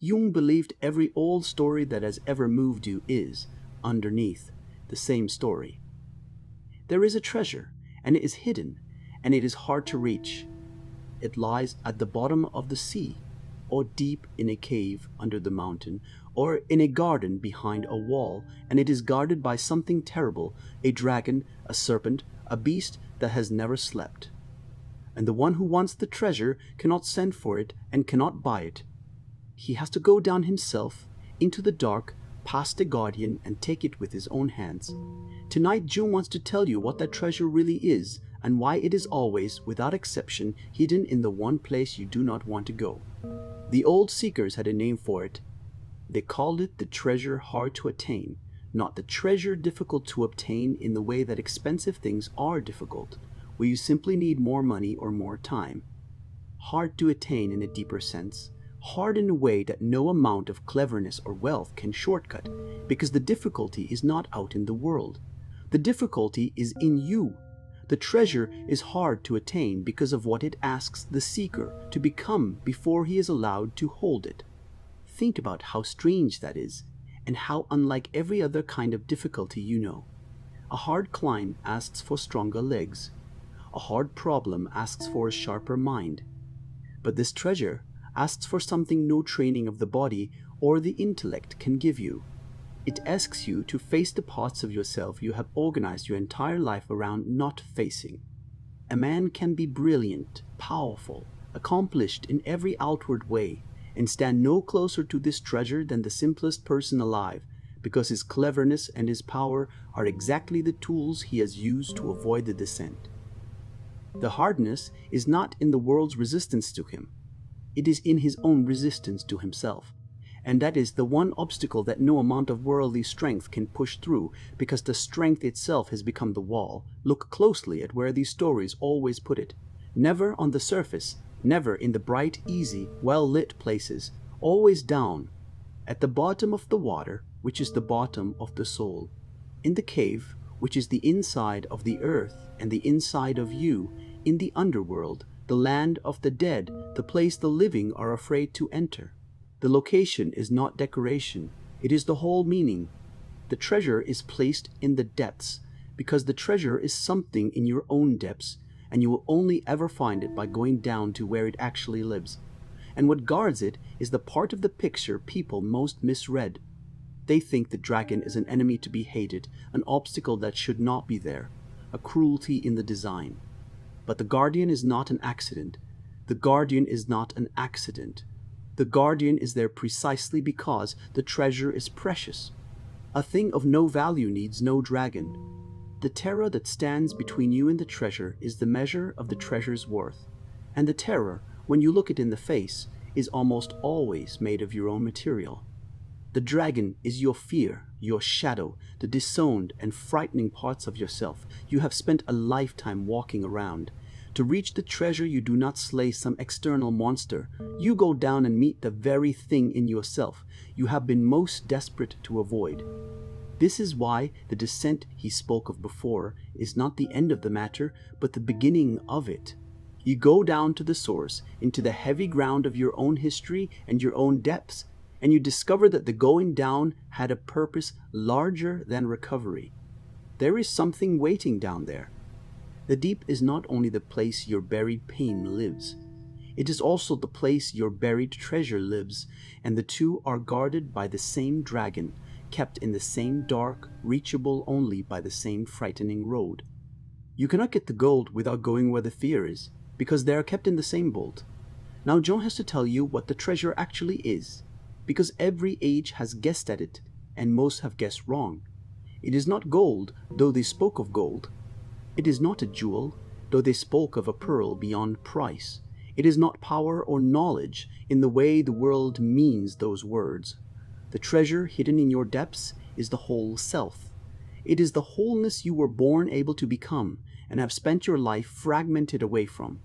Jung believed every old story that has ever moved you is, underneath, the same story. There is a treasure, and it is hidden, and it is hard to reach. It lies at the bottom of the sea, or deep in a cave under the mountain, or in a garden behind a wall, and it is guarded by something terrible, a dragon, a serpent, a beast that has never slept. And the one who wants the treasure cannot send for it and cannot buy it. He has to go down himself into the dark, past the guardian, and take it with his own hands. Tonight, Jung wants to tell you what that treasure really is and why it is always, without exception, hidden in the one place you do not want to go. The old seekers had a name for it. They called it the treasure hard to attain, not the treasure difficult to obtain in the way that expensive things are difficult, where you simply need more money or more time. Hard to attain in a deeper sense. Hard in a way that no amount of cleverness or wealth can shortcut, because the difficulty is not out in the world. The difficulty is in you. The treasure is hard to attain because of what it asks the seeker to become before he is allowed to hold it. Think about how strange that is, and how unlike every other kind of difficulty you know. A hard climb asks for stronger legs. A hard problem asks for a sharper mind. But this treasure asks for something no training of the body or the intellect can give you. It asks you to face the parts of yourself you have organized your entire life around not facing. A man can be brilliant, powerful, accomplished in every outward way, and stand no closer to this treasure than the simplest person alive, because his cleverness and his power are exactly the tools he has used to avoid the descent. The hardness is not in the world's resistance to him. It is in his own resistance to himself. And that is the one obstacle that no amount of worldly strength can push through, because the strength itself has become the wall. Look closely at where these stories always put it. Never on the surface, never in the bright, easy, well-lit places, always down, at the bottom of the water, which is the bottom of the soul, in the cave, which is the inside of the earth and the inside of you, in the underworld, the land of the dead, the place the living are afraid to enter. The location is not decoration, it is the whole meaning. The treasure is placed in the depths, because the treasure is something in your own depths, and you will only ever find it by going down to where it actually lives. And what guards it is the part of the picture people most misread. They think the dragon is an enemy to be hated, an obstacle that should not be there, a cruelty in the design. But the guardian is not an accident. The guardian is not an accident. The guardian is there precisely because the treasure is precious. A thing of no value needs no dragon. The terror that stands between you and the treasure is the measure of the treasure's worth. And the terror, when you look it in the face, is almost always made of your own material. The dragon is your fear, your shadow, the disowned and frightening parts of yourself you have spent a lifetime walking around. To reach the treasure, you do not slay some external monster. You go down and meet the very thing in yourself you have been most desperate to avoid. This is why the descent he spoke of before is not the end of the matter, but the beginning of it. You go down to the source, into the heavy ground of your own history and your own depths, and you discover that the going down had a purpose larger than recovery. There is something waiting down there. The deep is not only the place your buried pain lives. It is also the place your buried treasure lives, and the two are guarded by the same dragon, kept in the same dark, reachable only by the same frightening road. You cannot get the gold without going where the fear is, because they are kept in the same vault. Now John has to tell you what the treasure actually is, because every age has guessed at it, and most have guessed wrong. It is not gold, though they spoke of gold. It is not a jewel, though they spoke of a pearl beyond price. It is not power or knowledge in the way the world means those words. The treasure hidden in your depths is the whole self. It is the wholeness you were born able to become and have spent your life fragmented away from.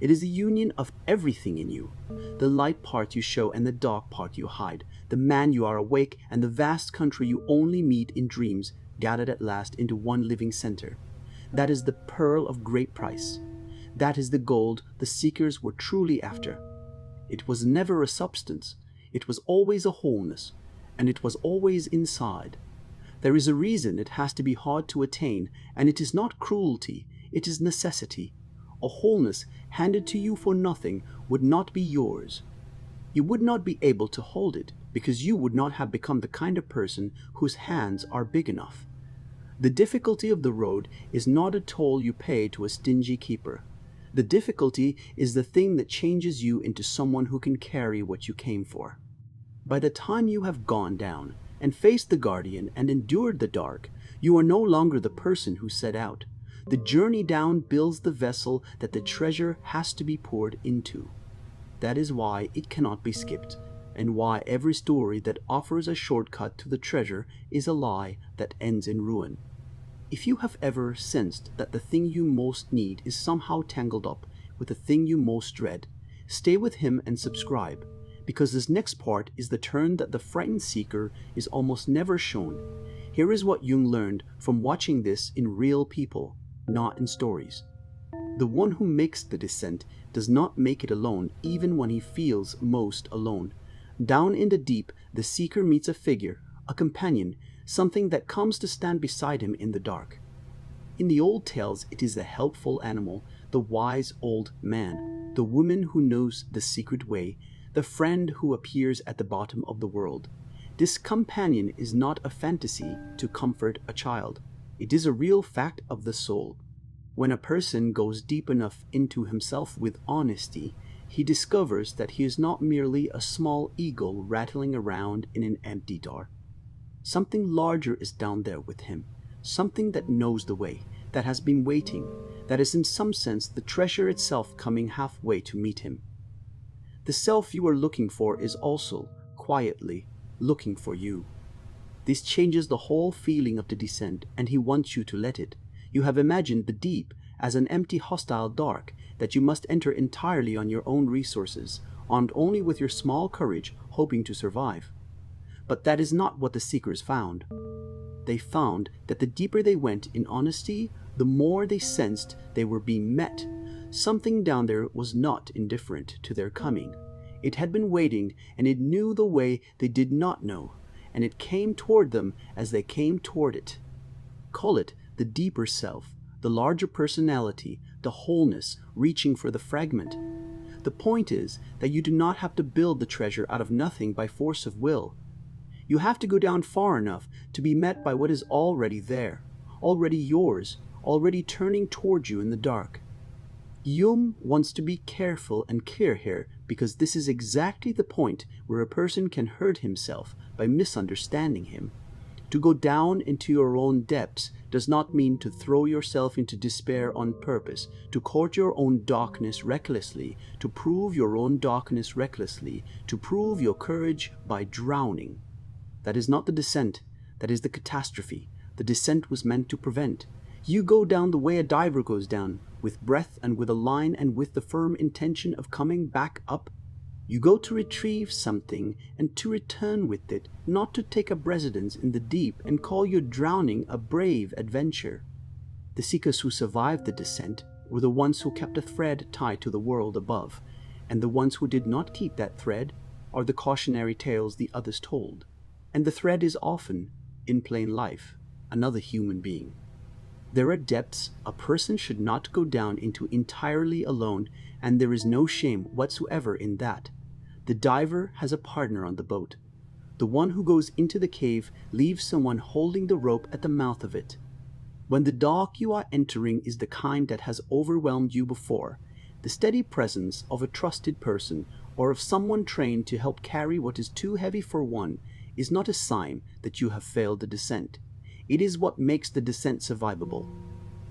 It is the union of everything in you, the light part you show and the dark part you hide, the man you are awake and the vast country you only meet in dreams, gathered at last into one living center. That is the pearl of great price. That is the gold the seekers were truly after. It was never a substance. It was always a wholeness, and it was always inside. There is a reason it has to be hard to attain, and it is not cruelty, it is necessity. A wholeness handed to you for nothing would not be yours. You would not be able to hold it because you would not have become the kind of person whose hands are big enough. The difficulty of the road is not a toll you pay to a stingy keeper. The difficulty is the thing that changes you into someone who can carry what you came for. By the time you have gone down and faced the guardian and endured the dark, you are no longer the person who set out. The journey down builds the vessel that the treasure has to be poured into. That is why it cannot be skipped, and why every story that offers a shortcut to the treasure is a lie that ends in ruin. If you have ever sensed that the thing you most need is somehow tangled up with the thing you most dread, stay with him and subscribe, because this next part is the turn that the frightened seeker is almost never shown. Here is what Jung learned from watching this in real people, not in stories. The one who makes the descent does not make it alone, even when he feels most alone. Down in the deep, the seeker meets a figure, a companion, something that comes to stand beside him in the dark. In the old tales, it is the helpful animal, the wise old man, the woman who knows the secret way, the friend who appears at the bottom of the world. This companion is not a fantasy to comfort a child. It is a real fact of the soul. When a person goes deep enough into himself with honesty, he discovers that he is not merely a small eagle rattling around in an empty door. Something larger is down there with him, something that knows the way, that has been waiting, that is in some sense the treasure itself coming halfway to meet him. The self you are looking for is also, quietly, looking for you. This changes the whole feeling of the descent, and he wants you to let it. You have imagined the deep as an empty, hostile dark that you must enter entirely on your own resources, armed only with your small courage, hoping to survive. But that is not what the seekers found. They found that the deeper they went in honesty, the more they sensed they were being met. Something down there was not indifferent to their coming. It had been waiting, and it knew the way they did not know, and it came toward them as they came toward it. Call it the deeper self, the larger personality, the wholeness reaching for the fragment. The point is that you do not have to build the treasure out of nothing by force of will. You have to go down far enough to be met by what is already there, already yours, already turning toward you in the dark. Jung wants to be careful and clear here, because this is exactly the point where a person can hurt himself by misunderstanding him. To go down into your own depths does not mean to throw yourself into despair on purpose, to court your own darkness recklessly, to prove your own darkness recklessly, to prove your courage by drowning. That is not the descent, that is the catastrophe. The descent was meant to prevent. You go down the way a diver goes down, with breath and with a line and with the firm intention of coming back up. You go to retrieve something and to return with it, not to take up residence in the deep and call your drowning a brave adventure. The seekers who survived the descent were the ones who kept a thread tied to the world above, and the ones who did not keep that thread are the cautionary tales the others told. And the thread is often, in plain life, another human being. There are depths a person should not go down into entirely alone, and there is no shame whatsoever in that. The diver has a partner on the boat. The one who goes into the cave leaves someone holding the rope at the mouth of it. When the dark you are entering is the kind that has overwhelmed you before, the steady presence of a trusted person or of someone trained to help carry what is too heavy for one is not a sign that you have failed the descent. It is what makes the descent survivable.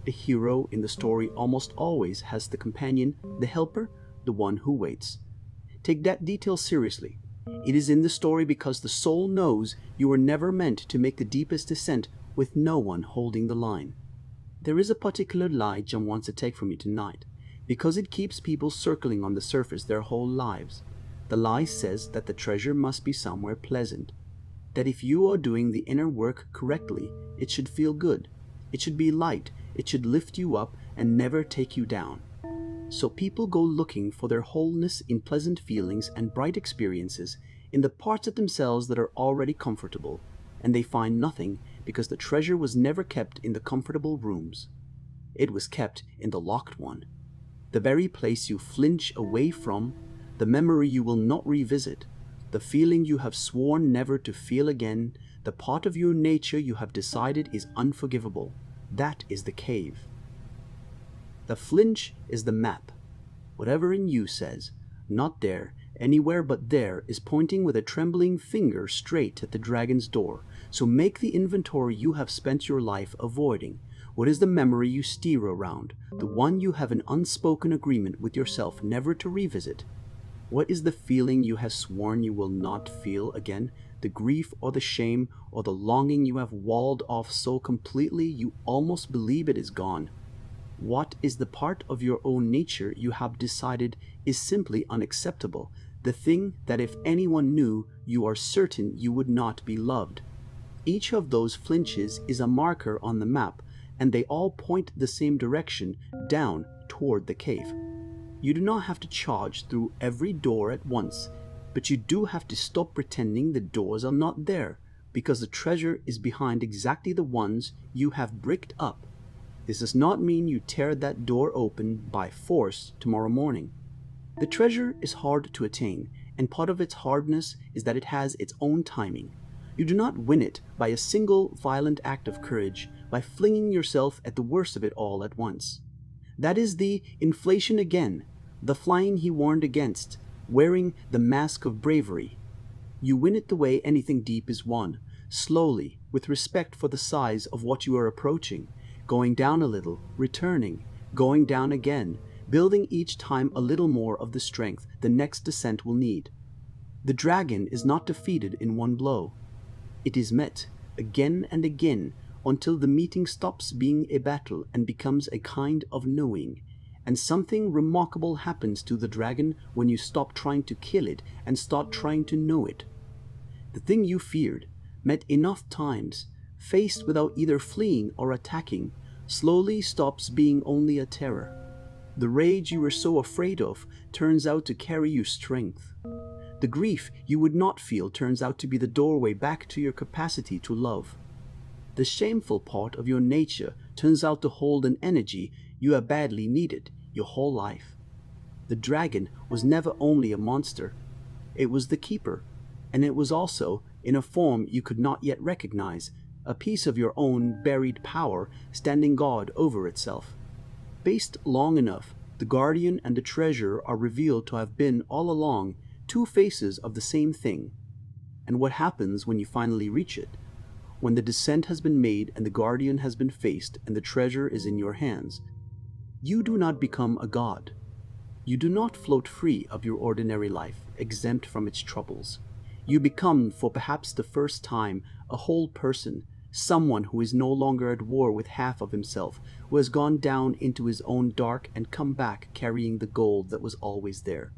The hero in the story almost always has the companion, the helper, the one who waits. Take that detail seriously. It is in the story because the soul knows you were never meant to make the deepest descent with no one holding the line. There is a particular lie Jung wants to take from you tonight, because it keeps people circling on the surface their whole lives. The lie says that the treasure must be somewhere pleasant, that if you are doing the inner work correctly, it should feel good, it should be light, it should lift you up and never take you down. So people go looking for their wholeness in pleasant feelings and bright experiences in the parts of themselves that are already comfortable, and they find nothing because the treasure was never kept in the comfortable rooms. It was kept in the locked one, the very place you flinch away from, the memory you will not revisit, the feeling you have sworn never to feel again, the part of your nature you have decided is unforgivable. That is the cave. The flinch is the map. Whatever in you says, "Not there, anywhere but there," is pointing with a trembling finger straight at the dragon's door. So make the inventory you have spent your life avoiding. What is the memory you steer around, the one you have an unspoken agreement with yourself never to revisit? What is the feeling you have sworn you will not feel again, the grief or the shame or the longing you have walled off so completely you almost believe it is gone? What is the part of your own nature you have decided is simply unacceptable, the thing that if anyone knew, you are certain you would not be loved? Each of those flinches is a marker on the map, and they all point the same direction, down toward the cave. You do not have to charge through every door at once, but you do have to stop pretending the doors are not there, because the treasure is behind exactly the ones you have bricked up. This does not mean you tear that door open by force tomorrow morning. The treasure is hard to attain, and part of its hardness is that it has its own timing. You do not win it by a single violent act of courage, by flinging yourself at the worst of it all at once. That is the inflation again, the flying he warned against, wearing the mask of bravery. You win it the way anything deep is won, slowly, with respect for the size of what you are approaching, going down a little, returning, going down again, building each time a little more of the strength the next descent will need. The dragon is not defeated in one blow. It is met again and again until the meeting stops being a battle and becomes a kind of knowing. And something remarkable happens to the dragon when you stop trying to kill it and start trying to know it. The thing you feared, met enough times, faced without either fleeing or attacking, slowly stops being only a terror. The rage you were so afraid of turns out to carry you strength. The grief you would not feel turns out to be the doorway back to your capacity to love. The shameful part of your nature turns out to hold an energy you have badly needed your whole life. The dragon was never only a monster. It was the keeper, and it was also, in a form you could not yet recognize, a piece of your own buried power standing guard over itself. Faced long enough, the guardian and the treasure are revealed to have been all along two faces of the same thing. And what happens when you finally reach it? When the descent has been made and the guardian has been faced and the treasure is in your hands, you do not become a god. You do not float free of your ordinary life, exempt from its troubles. You become, for perhaps the first time, a whole person, someone who is no longer at war with half of himself, who has gone down into his own dark and come back carrying the gold that was always there.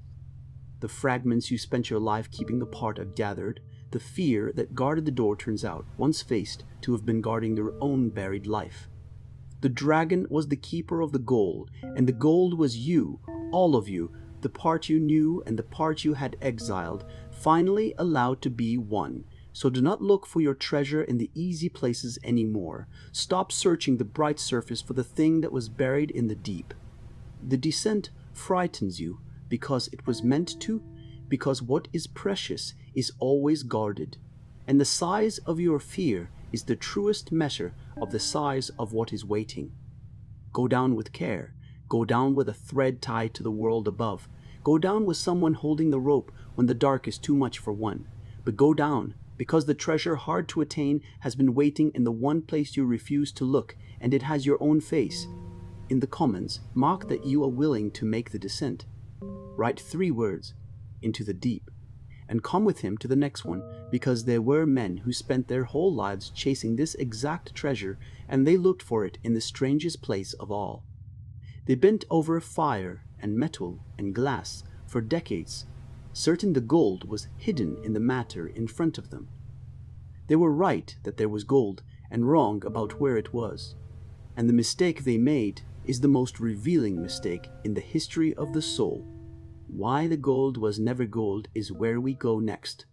The fragments you spent your life keeping apart have gathered. The fear that guarded the door turns out, once faced, to have been guarding their own buried life. The dragon was the keeper of the gold, and the gold was you, all of you, the part you knew and the part you had exiled, finally allowed to be one. So do not look for your treasure in the easy places anymore. Stop searching the bright surface for the thing that was buried in the deep. The descent frightens you because it was meant to, because what is precious is always guarded, and the size of your fear is the truest measure of the size of what is waiting. Go down with care. Go down with a thread tied to the world above. Go down with someone holding the rope when the dark is too much for one. But go down, because the treasure hard to attain has been waiting in the one place you refuse to look, and it has your own face. In the comments, mark that you are willing to make the descent. Write 3 words, into the deep, and come with him to the next one, because there were men who spent their whole lives chasing this exact treasure, and they looked for it in the strangest place of all. They bent over fire and metal and glass for decades, certain the gold was hidden in the matter in front of them. They were right that there was gold, and wrong about where it was. And the mistake they made is the most revealing mistake in the history of the soul. Why the gold was never gold is where we go next.